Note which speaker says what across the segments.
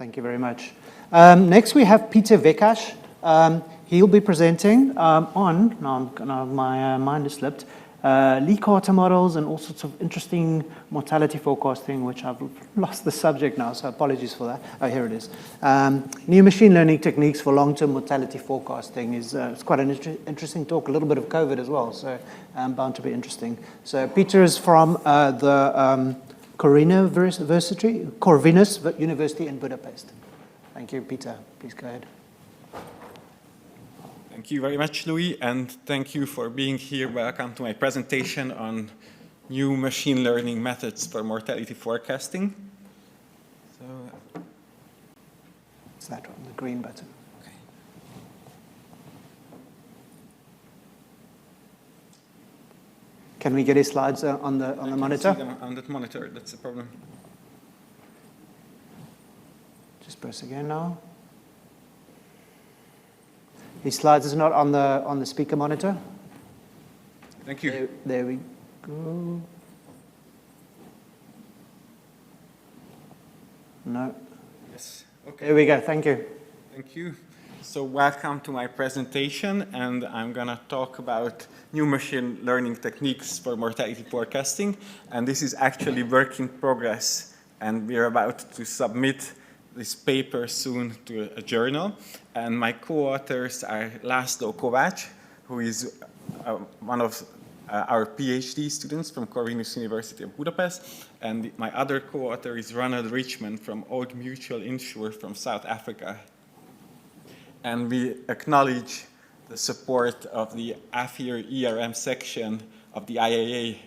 Speaker 1: Thank you very much. Next we have Peter Vekas. He'll be presenting on, now my mind has slipped, Lee Carter models and all sorts of interesting mortality forecasting, which I've lost the subject now, so apologies for that. Oh, here it is. New machine learning techniques for long-term mortality forecasting is it's quite an interesting talk, a little bit of COVID as well, so bound to be interesting. So Peter is from the Corvinus University in Budapest. Thank you, Peter. Please go ahead.
Speaker 2: Thank you very much, Louis, and thank you for being here. Welcome to my presentation on new machine learning methods for mortality forecasting. So,
Speaker 1: it's that one, the green button.
Speaker 2: Okay.
Speaker 1: Can we get his slides on the monitor?
Speaker 2: See them on that monitor, that's the problem.
Speaker 1: Just press again now. His slides is not on the speaker monitor.
Speaker 2: Thank you.
Speaker 1: There we go. No.
Speaker 2: Yes. Okay.
Speaker 1: There we go. Thank you.
Speaker 2: Thank you. So welcome to my presentation, and I'm going to talk about new machine learning techniques for mortality forecasting. And this is actually work in progress, and we're about to submit this paper soon to a journal. And my co-authors are László Kovács, who is one of our PhD students from Corvinus University of Budapest, and my other co-author is Ronald Richmond from Old Mutual Insure from South Africa. And we acknowledge the support of the AFIR ERM section of the IAA.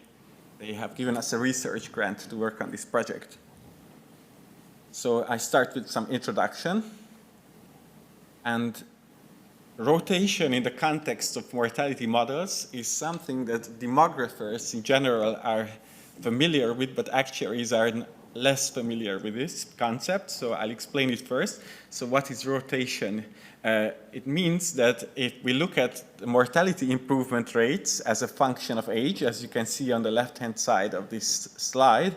Speaker 2: They have given us a research grant to work on this project. So I start with some introduction. And rotation in the context of mortality models is something that demographers in general are familiar with, but actuaries are less familiar with this concept. So I'll explain it first. So what is rotation? It means that if we look at the mortality improvement rates as a function of age, as you can see on the left-hand side of this slide,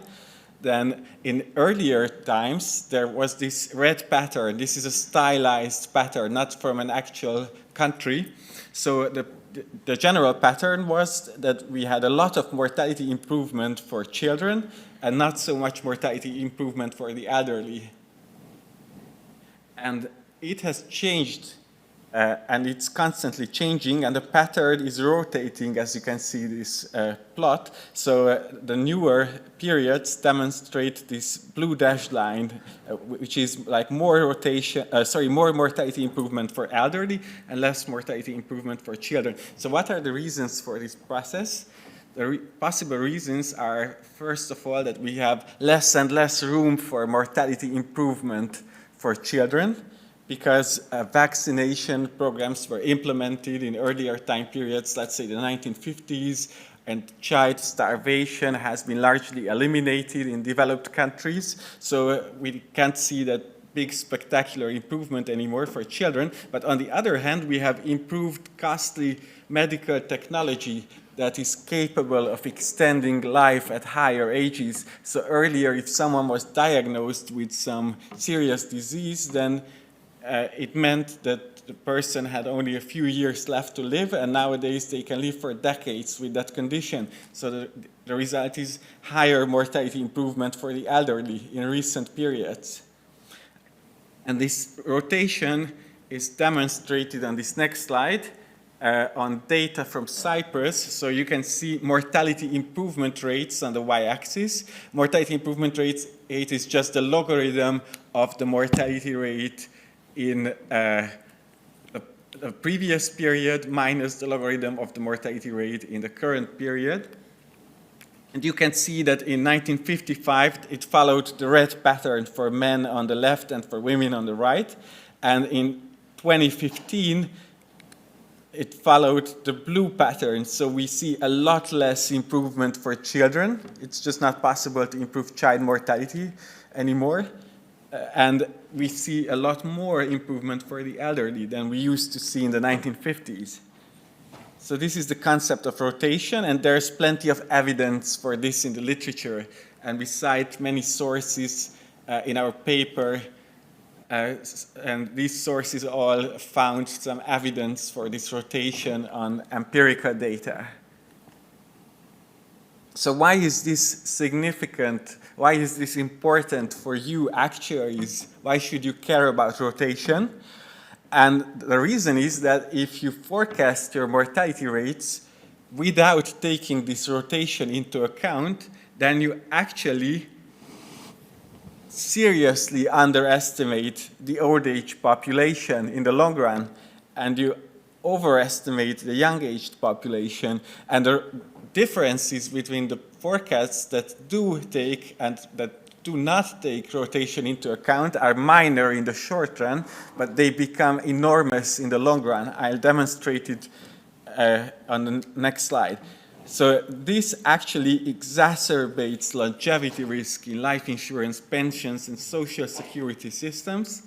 Speaker 2: then in earlier times, there was this red pattern. This is a stylized pattern, not from an actual country. So the general pattern was that we had a lot of mortality improvement for children and not so much mortality improvement for the elderly. And it has changed, and it's constantly changing, and the pattern is rotating, as you can see this plot. So the newer periods demonstrate this blue dashed line, which is like more mortality improvement for elderly and less mortality improvement for children. So what are the reasons for this process? The possible reasons are, first of all, that we have less and less room for mortality improvement for children, because vaccination programs were implemented in earlier time periods, let's say the 1950s, and child starvation has been largely eliminated in developed countries. So we can't see that big spectacular improvement anymore for children. But on the other hand, we have improved costly medical technology that is capable of extending life at higher ages. So earlier, if someone was diagnosed with some serious disease, then it meant that the person had only a few years left to live, and nowadays they can live for decades with that condition. So the result is higher mortality improvement for the elderly in recent periods. And this rotation is demonstrated on this next slide on data from Cyprus. So you can see mortality improvement rates on the y-axis. Mortality improvement rate is just the logarithm of the mortality rate in the previous period minus the logarithm of the mortality rate in the current period. And you can see that in 1955, it followed the red pattern for men on the left and for women on the right. And in 2015, it followed the blue pattern. So we see a lot less improvement for children. It's just not possible to improve child mortality anymore. And we see a lot more improvement for the elderly than we used to see in the 1950s. So this is the concept of rotation, and there's plenty of evidence for this in the literature. And we cite many sources in our paper And these sources all found some evidence for this rotation on empirical data. So why is this significant? Why is this important for you actuaries? Why should you care about rotation? And the reason is that if you forecast your mortality rates without taking this rotation into account, then you actually seriously underestimate the old age population in the long run, and you overestimate the young aged population. And the differences between the forecasts that do take and that do not take rotation into account are minor in the short run, but they become enormous in the long run. I'll demonstrate it on the next slide. So this actually exacerbates longevity risk in life insurance, pensions, and social security systems.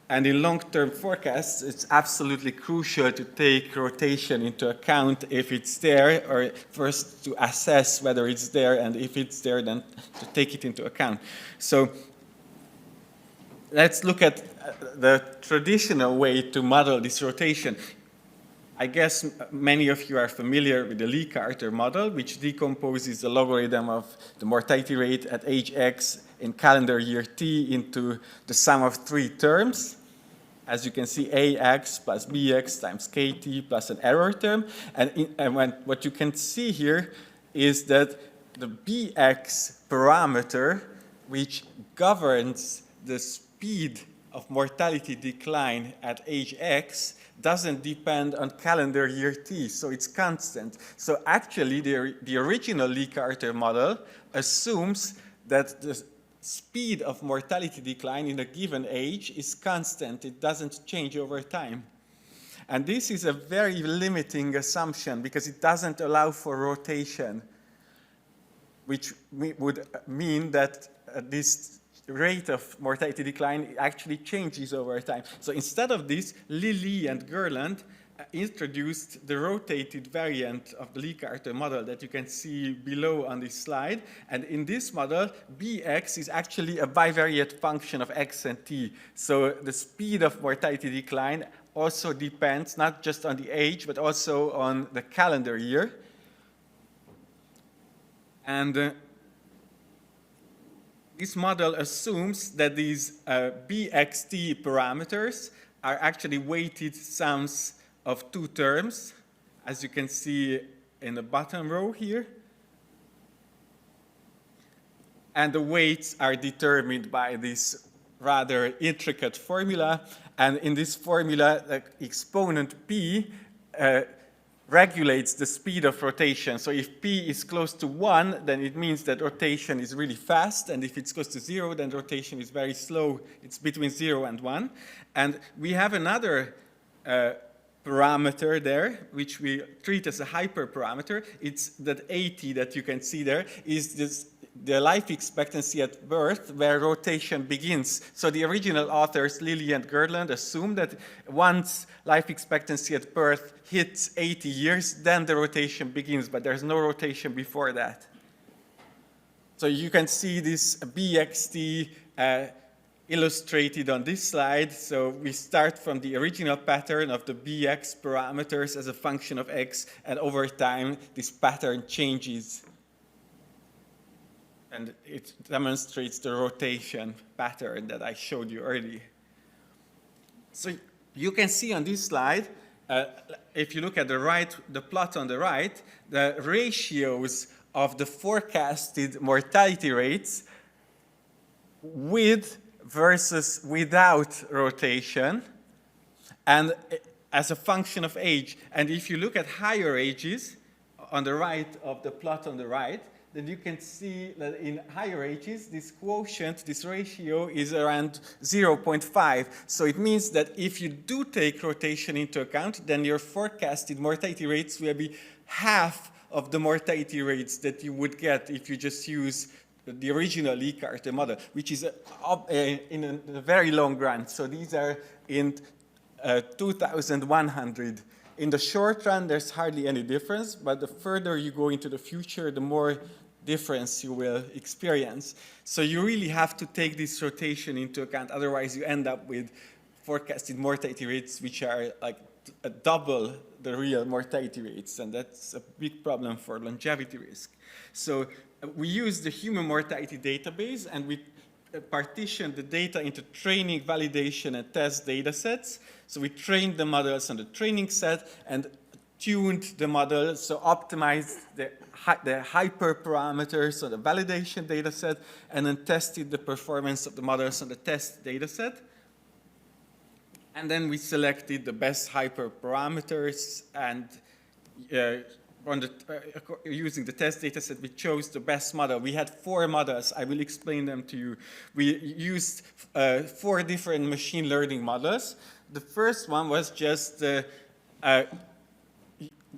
Speaker 2: And in long-term forecasts, it's absolutely crucial to take rotation into account if it's there, or first to assess whether it's there, and if it's there, then to take it into account. So let's look at the traditional way to model this rotation. I guess many of you are familiar with the Lee-Carter model, which decomposes the logarithm of the mortality rate at age X in calendar year T into the sum of three terms. As you can see, AX plus BX times KT plus an error term. And what you can see here is that the BX parameter, which governs the speed of mortality decline at age X, doesn't depend on calendar year T, so it's constant. So actually, the original Lee-Carter model assumes that the speed of mortality decline in a given age is constant. It doesn't change over time. And this is a very limiting assumption because it doesn't allow for rotation, which would mean that this rate of mortality decline actually changes over time. So instead of this, Lilly and Gerland introduced the rotated variant of the Lee-Carter model that you can see below on this slide. And in this model, Bx is actually a bivariate function of x and t. So the speed of mortality decline also depends not just on the age, but also on the calendar year. And this model assumes that these BXT parameters are actually weighted sums of two terms, as you can see in the bottom row here. And the weights are determined by this rather intricate formula. And in this formula, the exponent P regulates the speed of rotation. So if P is close to 1, then it means that rotation is really fast. And if it's close to 0, then rotation is very slow. It's between 0 and 1. And we have another parameter there, which we treat as a hyperparameter. It's that AT that you can see there is the life expectancy at birth where rotation begins. So the original authors, Lilly and Gerland, assume that once life expectancy at birth hits 80 years, then the rotation begins, but there's no rotation before that. So you can see this BXT illustrated on this slide. So we start from the original pattern of the BX parameters as a function of X, and over time, this pattern changes. And it demonstrates the rotation pattern that I showed you earlier. So you can see on this slide, if you look at the plot on the right, the ratios of the forecasted mortality rates with versus without rotation, and as a function of age. And if you look at higher ages, on the right of the plot on the right, then you can see that in higher ages, this quotient, this ratio, is around 0.5. So it means that if you do take rotation into account, then your forecasted mortality rates will be half of the mortality rates that you would get if you just use the original Lee-Carter model, which is in a very long run. So these are in 2100. In the short run, there's hardly any difference, but the further you go into the future, the more difference you will experience. So you really have to take this rotation into account, otherwise you end up with forecasted mortality rates which are like double the real mortality rates, and that's a big problem for longevity risk. So we use the human mortality database, and we partition the data into training, validation, and test data sets. So we trained the models on the training set and tuned the model, so optimized the hyperparameters on the validation data set, and then tested the performance of the models on the test data set. And then we selected the best hyperparameters, and using the test data set, we chose the best model. We had 4 models. I will explain them to you. We used 4 different machine learning models. The first one was just the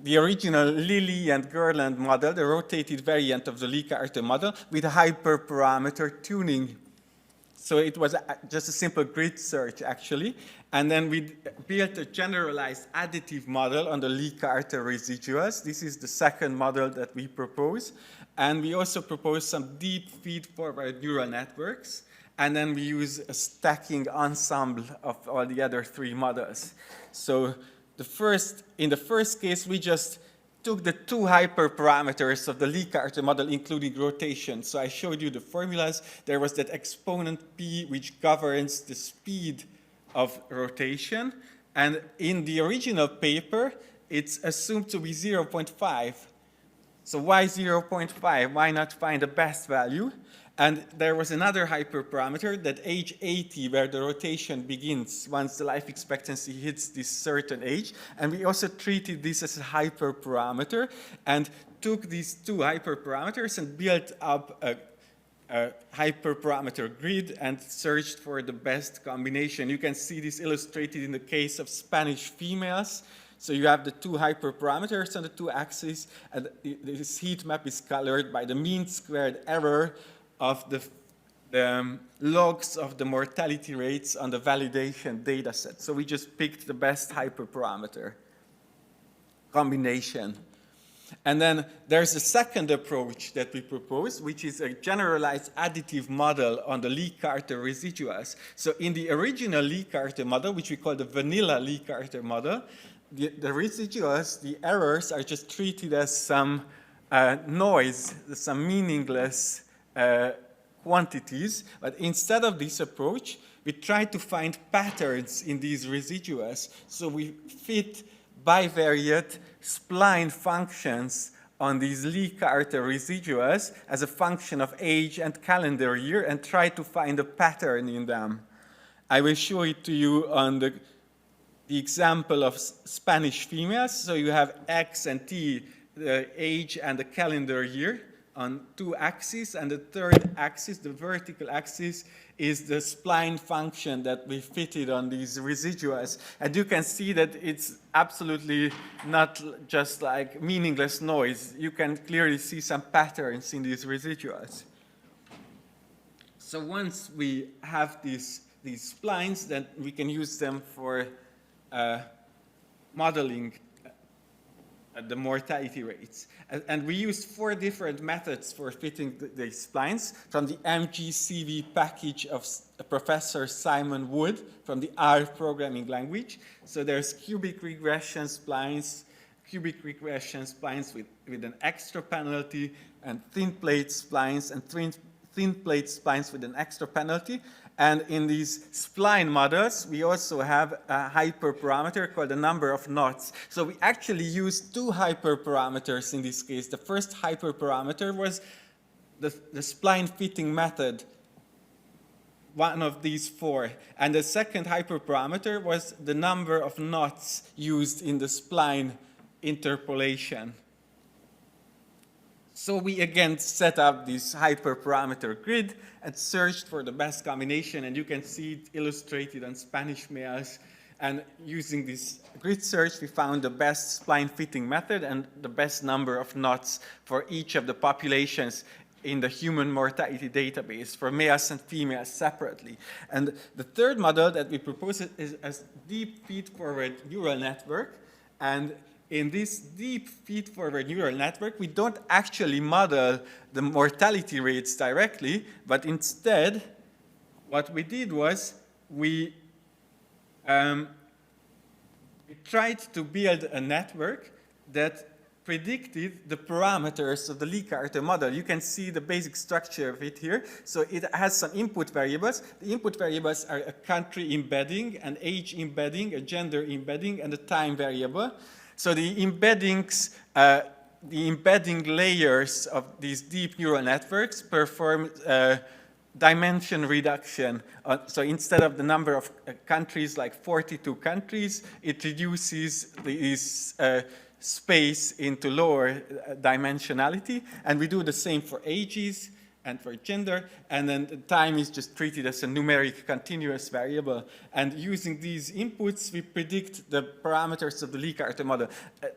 Speaker 2: original Lilly and Gerland model, the rotated variant of the Lee-Carter model with hyperparameter tuning. So it was just a simple grid search, actually. And then we built a generalized additive model on the Lee-Carter residuals. This is the second model that we propose. And we also propose some deep feed-forward neural networks. And then we use a stacking ensemble of all the other 3 models. So in the first case, we just took the 2 hyperparameters of the Lee-Carter model, including rotation. So I showed you the formulas. There was that exponent p, which governs the speed of rotation. And in the original paper, it's assumed to be 0.5. So why 0.5? Why not find the best value? And there was another hyperparameter, that age 80, where the rotation begins once the life expectancy hits this certain age. And we also treated this as a hyperparameter and took these 2 hyperparameters and built up a hyperparameter grid and searched for the best combination. You can see this illustrated in the case of Spanish females. So you have the 2 hyperparameters on the 2 axes, and this heat map is colored by the mean squared error of the logs of the mortality rates on the validation data set. So we just picked the best hyperparameter combination. And then there's a second approach that we propose, which is a generalized additive model on the Lee-Carter residuals. So in the original Lee-Carter model, which we call the vanilla Lee-Carter model, the residuals, the errors, are just treated as some noise, some meaningless quantities. But instead of this approach, we try to find patterns in these residuals. So we fit bivariate spline functions on these Lee-Carter residuals as a function of age and calendar year and try to find a pattern in them. I will show it to you on the example of Spanish females. So you have X and T, the age and the calendar year on 2 axes, and the third axis, the vertical axis, is the spline function that we fitted on these residuals. And you can see that it's absolutely not just like meaningless noise. You can clearly see some patterns in these residuals. So once we have these splines, then we can use them for modeling the mortality rates. And we used 4 different methods for fitting the splines from the MGCV package of Professor Simon Wood from the R programming language. So there's cubic regression splines with an extra penalty, and thin plate splines and thin plate splines with an extra penalty. And in these spline models, we also have a hyperparameter called the number of knots. So we actually used 2 hyperparameters in this case. The first hyperparameter was the spline fitting method, one of these 4. And the second hyperparameter was the number of knots used in the spline interpolation. So we again set up this hyperparameter grid and searched for the best combination, and you can see it illustrated on Spanish males. And using this grid search, we found the best spline fitting method and the best number of knots for each of the populations in the human mortality database for males and females separately. And the third model that we propose is a deep feed-forward neural network, and in this deep feed-forward neural network, we don't actually model the mortality rates directly, but instead, what we did was we tried to build a network that predicted the parameters of the Lee Carter model. You can see the basic structure of it here. So it has some input variables. The input variables are a country embedding, an age embedding, a gender embedding, and a time variable. So the embeddings, the embedding layers of these deep neural networks perform dimension reduction. So instead of the number of countries, like 42 countries, it reduces this space into lower dimensionality. And we do the same for ages and for gender. And then the time is just treated as a numeric continuous variable. And using these inputs, we predict the parameters of the Lee Carter model.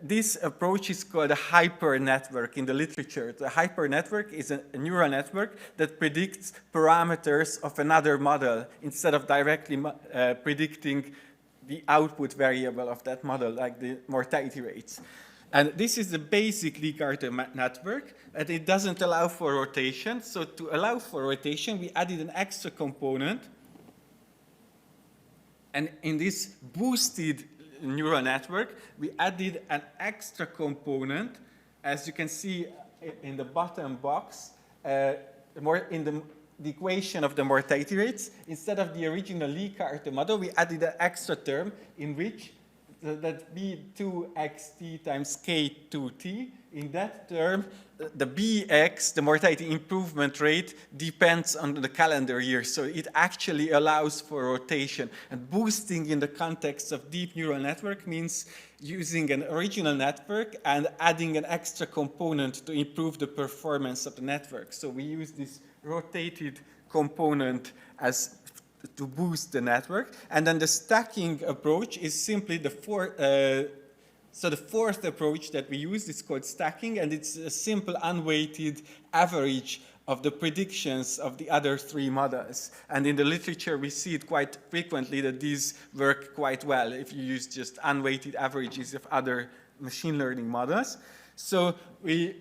Speaker 2: This approach is called a hyper network in the literature. The hyper network is a neural network that predicts parameters of another model instead of directly predicting the output variable of that model, like the mortality rates. And this is the basic Lee Carter network, and it doesn't allow for rotation. So to allow for rotation, we added an extra component. And in this boosted neural network, we added an extra component, as you can see in the bottom box, in the equation of the mortality rates. Instead of the original Lee Carter model, we added an extra term in which that B2xt times K2t. In that term, the Bx, the mortality improvement rate, depends on the calendar year. So it actually allows for rotation. And boosting in the context of deep neural network means using an original network and adding an extra component to improve the performance of the network. So we use this rotated component as to boost the network. And then the stacking approach is simply the fourth approach that we use is called stacking, and it's a simple unweighted average of the predictions of the other three models. And in the literature, we see it quite frequently that these work quite well if you use just unweighted averages of other machine learning models. So we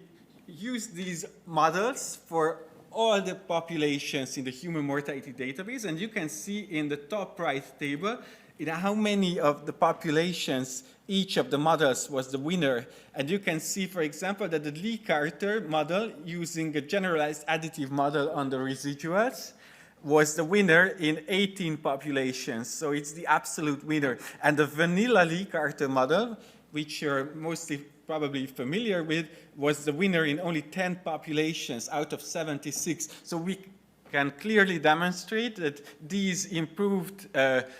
Speaker 2: use these models for all the populations in the human mortality database, and you can see in the top right table how many of the populations each of the models was the winner. And you can see, for example, that the Lee Carter model, using a generalized additive model on the residuals, was the winner in 18 populations. So it's the absolute winner. And the vanilla Lee Carter model, which you're mostly probably familiar with, was the winner in only 10 populations out of 76. So we can clearly demonstrate that these improved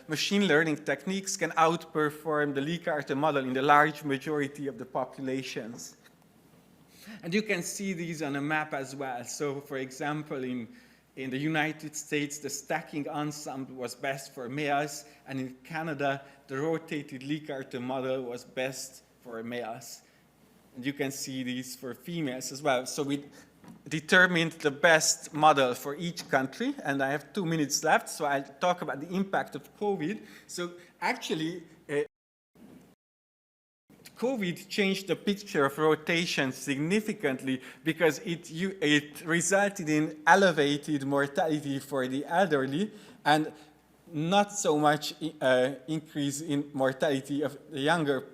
Speaker 2: machine learning techniques can outperform the Lee Carter model in the large majority of the populations. And you can see these on a map as well. So for example, in the United States, the stacking ensemble was best for males, and in Canada, the rotated Lee Carter model was best for males. And you can see these for females as well. So we determined the best model for each country, and I have 2 minutes left, so I'll talk about the impact of COVID. So actually, COVID changed the picture of rotation significantly because it resulted in elevated mortality for the elderly and not so much increase in mortality of the younger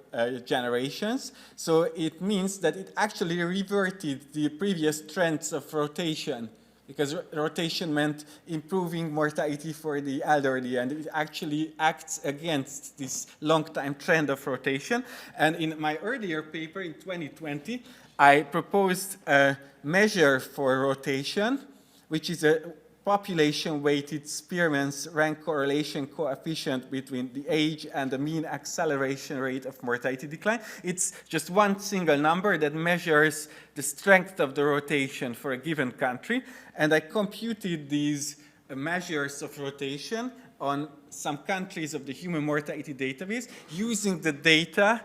Speaker 2: generations. So it means that it actually reverted the previous trends of rotation, because rotation meant improving mortality for the elderly, and it actually acts against this long-time trend of rotation. And in my earlier paper in 2020, I proposed a measure for rotation, which is a population-weighted Spearman's rank correlation coefficient between the age and the mean acceleration rate of mortality decline. It's just one single number that measures the strength of the rotation for a given country. And I computed these measures of rotation on some countries of the human mortality database using the data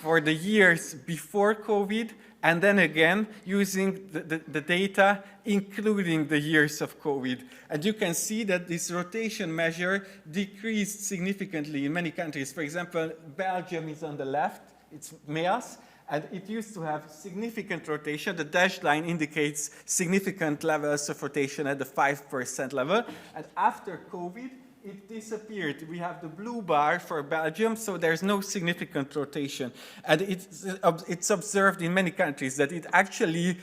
Speaker 2: for the years before COVID, and then again using the data including the years of COVID. And you can see that this rotation measure decreased significantly in many countries. For example, Belgium is on the left it's MEAS, and it used to have significant rotation. The dashed line indicates significant levels of rotation at the 5% level, and after COVID, it disappeared. We have the blue bar for Belgium, so there's no significant rotation. And it's observed in many countries that it actually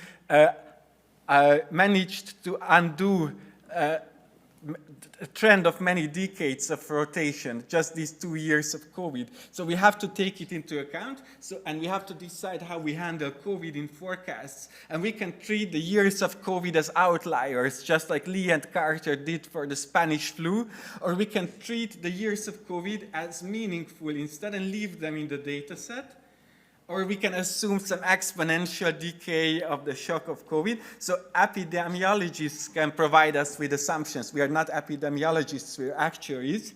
Speaker 2: managed to undo a trend of many decades of rotation, just these 2 years of COVID. So we have to take it into account, and we have to decide how we handle COVID in forecasts. And we can treat the years of COVID as outliers, just like Lee and Carter did for the Spanish flu, or we can treat the years of COVID as meaningful instead and leave them in the data set. Or we can assume some exponential decay of the shock of COVID. So epidemiologists can provide us with assumptions. We are not epidemiologists, we're actuaries.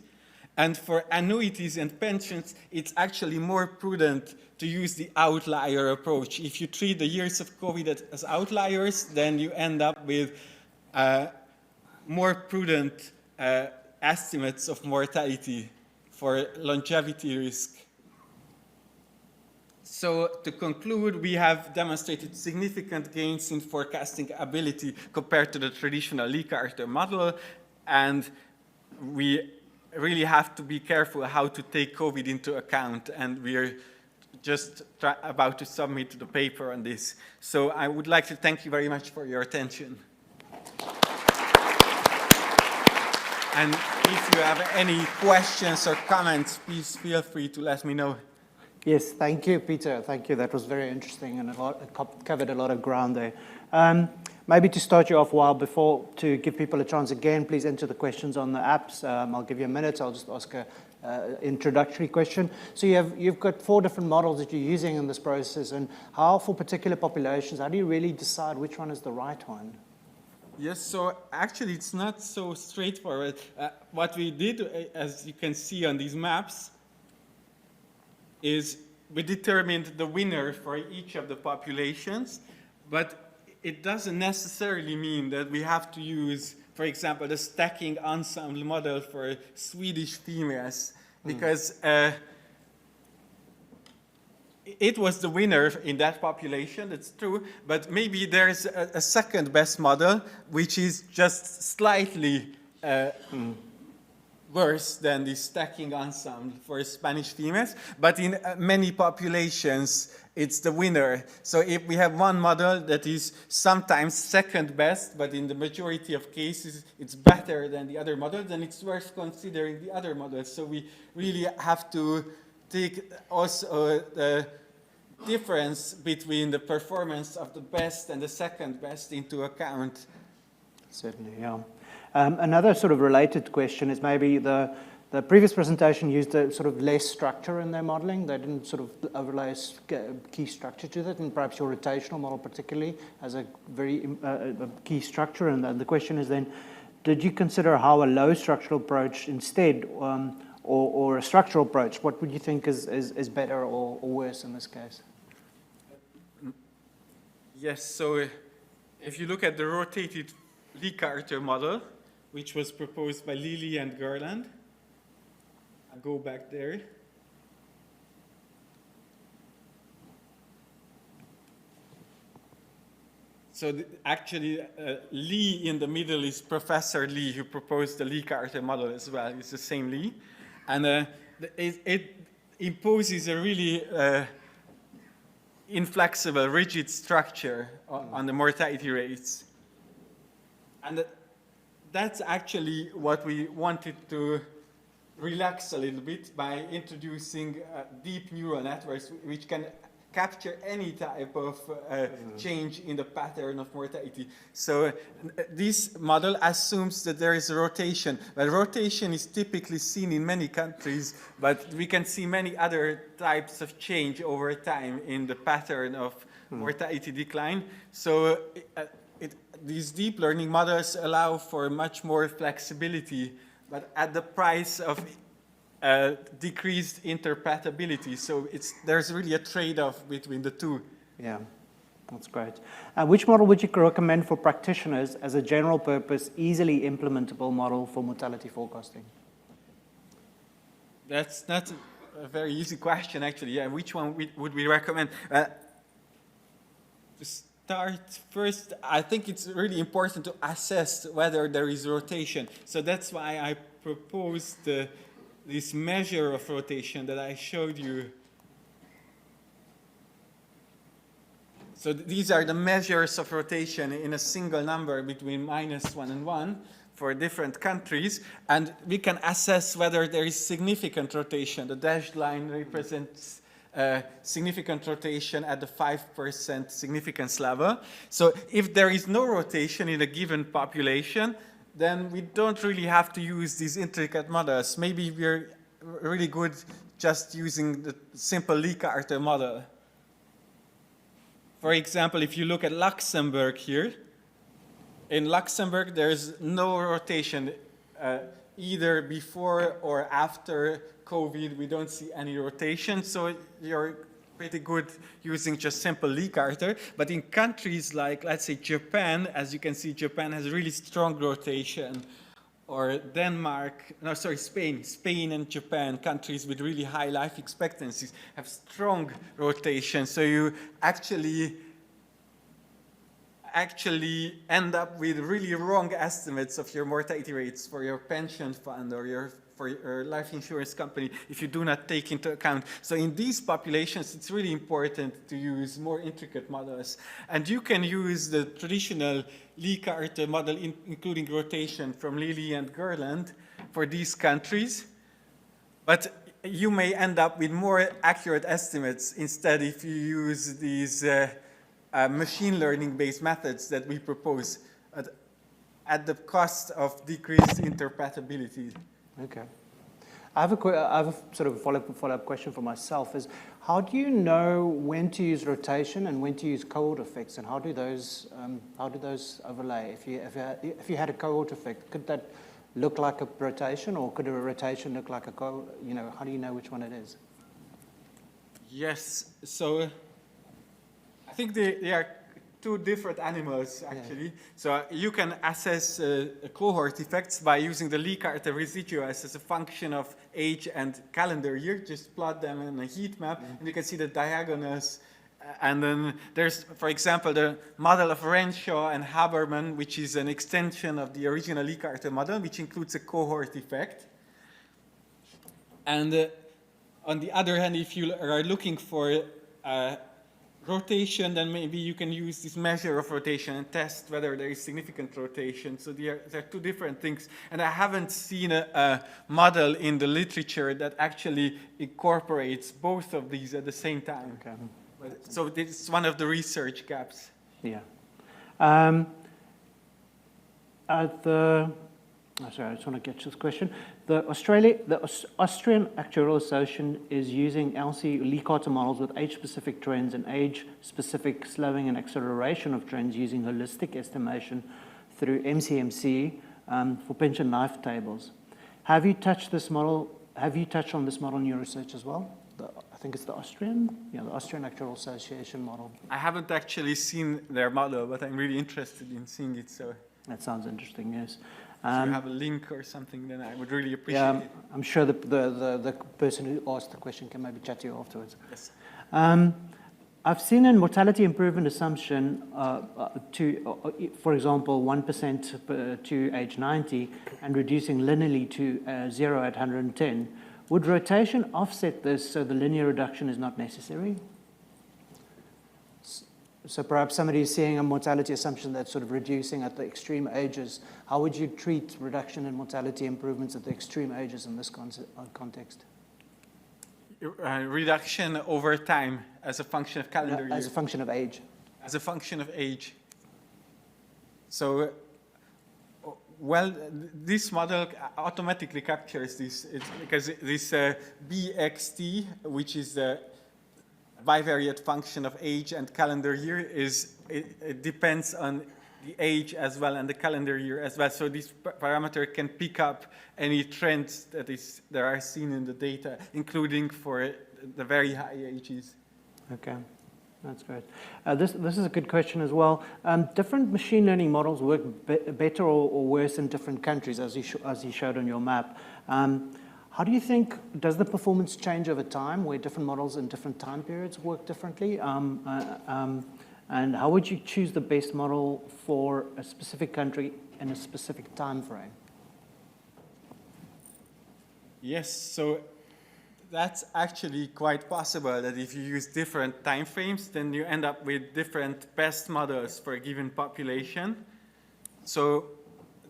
Speaker 2: And for annuities and pensions, it's actually more prudent to use the outlier approach. If you treat the years of COVID as outliers, then you end up with more prudent estimates of mortality for longevity risk. So to conclude, we have demonstrated significant gains in forecasting ability compared to the traditional Lee-Carter model, and we really have to be careful how to take COVID into account, and we're just about to submit the paper on this. So I would like to thank you very much for your attention. And if you have any questions or comments, please feel free to let me know.
Speaker 1: Yes, thank you, Peter. Thank you. That was very interesting, and it covered a lot of ground there. Maybe to start you off to give people a chance again, please enter the questions on the apps. I'll give you a minute. I'll just ask an introductory question. So you've got 4 different models that you're using in this process, and how, for particular populations, how do you really decide which one is the right one?
Speaker 2: Yes, so actually it's not so straightforward. What we did, as you can see on these maps, is we determined the winner for each of the populations, but it doesn't necessarily mean that we have to use, for example, the stacking ensemble model for Swedish females, because it was the winner in that population, that's true, but maybe there's a second best model, which is just slightly worse than the stacking ensemble for Spanish females, but in many populations, it's the winner. So if we have one model that is sometimes second best, but in the majority of cases, it's better than the other model, then it's worth considering the other models. So we really have to take also the difference between the performance of the best and the second best into account.
Speaker 1: Certainly, yeah. Another sort of related question is maybe the previous presentation used a sort of less structure in their modeling. They didn't sort of overlay a key structure to that, and perhaps your rotational model particularly has a very a key structure. And the question is then, did you consider how a low structural approach instead, or a structural approach? What would you think is better or worse in this case?
Speaker 2: Yes, so if you look at the rotated Lee-Carter model, which was proposed by Lilly and Garland. I'll go back there. So actually, Lee in the middle is Professor Lee, who proposed the Lee-Carter model as well. It's the same Lee. And it imposes a really inflexible, rigid structure on the mortality rates. And that's actually what we wanted to relax a little bit by introducing deep neural networks, which can capture any type of change in the pattern of mortality. So this model assumes that there is a rotation. But rotation is typically seen in many countries, but we can see many other types of change over time in the pattern of mortality decline. So these deep learning models allow for much more flexibility, but at the price of decreased interpretability. So there's really a trade-off between the two.
Speaker 1: Yeah, that's great. Which model would you recommend for practitioners as a general purpose, easily implementable model for mortality forecasting?
Speaker 2: That's not a very easy question, actually. Yeah, which one would we recommend? To start first, I think it's really important to assess whether there is rotation. So that's why I proposed this measure of rotation that I showed you. So these are the measures of rotation in a single number between -1 and 1 for different countries, and we can assess whether there is significant rotation. The dashed line represents significant rotation at the 5% significance level. So if there is no rotation in a given population, then we don't really have to use these intricate models. Maybe we're really good just using the simple Lee-Carter model. For example, if you look at Luxembourg here, in Luxembourg there's no rotation either before or after COVID. We don't see any rotation, so you're pretty good using just simple Lee-Carter. But in countries like, let's say, Japan, as you can see, Japan has really strong rotation. Or Spain and Japan, countries with really high life expectancies, have strong rotation. So you actually end up with really wrong estimates of your mortality rates for your pension fund or for your life insurance company if you do not take into account. So in these populations, it's really important to use more intricate models. And you can use the traditional Lee-Carter model, including rotation from Lilly and Gerland for these countries. But you may end up with more accurate estimates instead if you use these machine learning-based methods that we propose at the cost of decreased interpretability.
Speaker 1: Okay. I have a sort of follow-up question for myself is, how do you know when to use rotation and when to use cohort effects, and how do those overlay? If you had a cohort effect, could that look like a rotation, or could a rotation look like a cohort? You know, how do you know which one it is?
Speaker 2: Yes, so I think they are two different animals, actually. Yeah. So you can assess cohort effects by using the Lee-Carter residuals as a function of age and calendar year. Just plot them in a heat map, and you can see the diagonals. And then there's, for example, the model of Renshaw and Haberman, which is an extension of the original Lee-Carter model, which includes a cohort effect. And on the other hand, if you are looking for rotation, then maybe you can use this measure of rotation and test whether there is significant rotation. So there are two different things. And I haven't seen a model in the literature that actually incorporates both of these at the same time. Okay. So this is one of the research gaps.
Speaker 1: Yeah. Sorry, I just want to get to this question. The Austrian Actuarial Association is using Lee-Carter models with age-specific trends and age-specific slowing and acceleration of trends using holistic estimation through MCMC for pension life tables. Have you touched this model? Have you touched on this model in your research as well? I think it's the Austrian Actuarial Association model.
Speaker 2: I haven't actually seen their model, but I'm really interested in seeing it. So
Speaker 1: that sounds interesting. Yes.
Speaker 2: If you have a link or something, then I would really appreciate it.
Speaker 1: I'm sure the person who asked the question can maybe chat to you afterwards.
Speaker 2: Yes.
Speaker 1: I've seen a mortality improvement assumption for example, 1% to age 90 and reducing linearly to 0 at 110. Would rotation offset this so the linear reduction is not necessary? So perhaps somebody is seeing a mortality assumption that's sort of reducing at the extreme ages. How would you treat reduction in mortality improvements at the extreme ages in this context?
Speaker 2: Reduction over time as a function of calendar year.
Speaker 1: As a function of age.
Speaker 2: As a function of age. So, well, this model automatically captures this. It's because this BXT, which is the bivariate function of age and calendar year, it depends on the age as well and the calendar year as well. So this parameter can pick up any trends that are seen in the data, including for the very high ages.
Speaker 1: Okay, that's great. This is a good question as well. Different machine learning models work better or worse in different countries, as you showed on your map. How do you think, does the performance change over time, where different models in different time periods work differently? And how would you choose the best model for a specific country in a specific time frame?
Speaker 2: Yes, so that's actually quite possible, that if you use different time frames, then you end up with different best models for a given population. So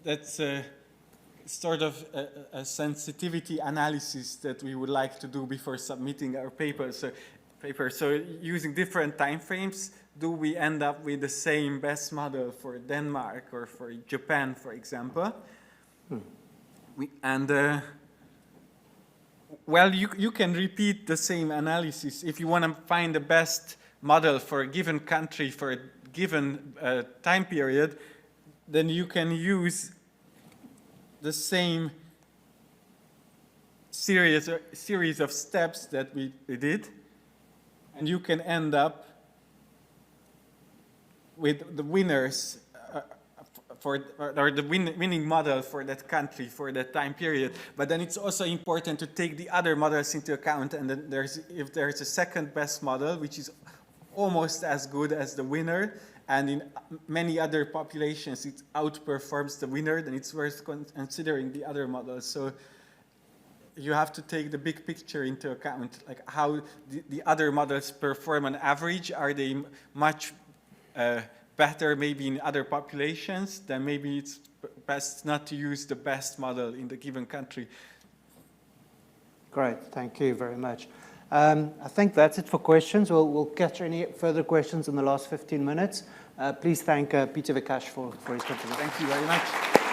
Speaker 2: that's sort of a sensitivity analysis that we would like to do before submitting our paper. So using different time frames, do we end up with the same best model for Denmark or for Japan, for example? Well, you can repeat the same analysis. If you want to find the best model for a given country for a given time period, then you can use the same series of steps that we did, and you can end up with the winners or the winning model for that country for that time period. But then it's also important to take the other models into account, and then if there's a second best model, which is almost as good as the winner, and in many other populations it outperforms the winner, then it's worth considering the other models. So you have to take the big picture into account, like how the other models perform on average. Are they much better maybe in other populations? Then maybe it's best not to use the best model in the given country.
Speaker 1: Great, thank you very much. I think that's it for questions. We'll catch any further questions in the last 15 minutes. Please thank Peter Vekas for his contribution.
Speaker 2: Thank you very much.